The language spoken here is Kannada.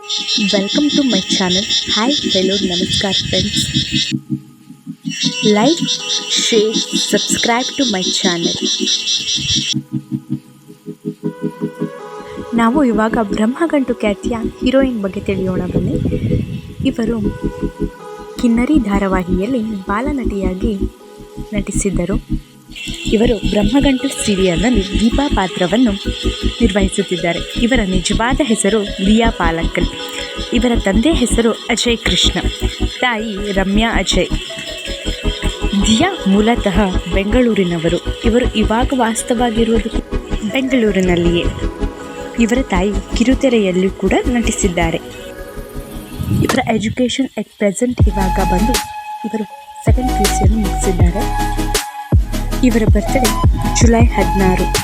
Welcome to my channel. Hi, hello, namaskar friends. Like, share, subscribe to my channel. ನಾವು ಇವಾಗ ಬ್ರಹ್ಮಗಂಟು ಖ್ಯಾತಿಯ ಹೀರೋಯಿನ್ ಬಗ್ಗೆ ತಿಳಿಯೋಣ ಬನ್ನಿ. ಇವರು ಕಿನ್ನರಿ ಧಾರಾವಾಹಿಯಲ್ಲಿ ಬಾಲನಟಿಯಾಗಿ ನಟಿಸಿದ್ದರು. ಇವರು ಬ್ರಹ್ಮಗಂಟು ಸೀರಿಯಲ್ನಲ್ಲಿ ದೀಪಾ ಪಾತ್ರವನ್ನು ನಿರ್ವಹಿಸುತ್ತಿದ್ದಾರೆ. ಇವರ ನಿಜವಾದ ಹೆಸರು ದಿಯಾ ಪಾಲಕ್ಕಲ್. ಇವರ ತಂದೆ ಹೆಸರು ಅಜಯ್ ಕೃಷ್ಣ, ತಾಯಿ ರಮ್ಯಾ ಅಜಯ್. ದಿಯಾ ಮೂಲತಃ ಬೆಂಗಳೂರಿನವರು. ಇವರು ಇವಾಗ ವಾಸ್ತವಾಗಿರುವುದು ಬೆಂಗಳೂರಿನಲ್ಲಿಯೇ. ಇವರ ತಾಯಿ ಕಿರುತೆರೆಯಲ್ಲಿ ಕೂಡ ನಟಿಸಿದ್ದಾರೆ. ಇವರ ಎಜುಕೇಷನ್ ಎಟ್ ಪ್ರೆಸೆಂಟ್ ಇವಾಗ ಬಂದು ಇವರು 2nd PUC ಮುಗಿಸಿದ್ದಾರೆ. ಇವರ ಬರ್ತ್ಡೇ ಜುಲೈ 16.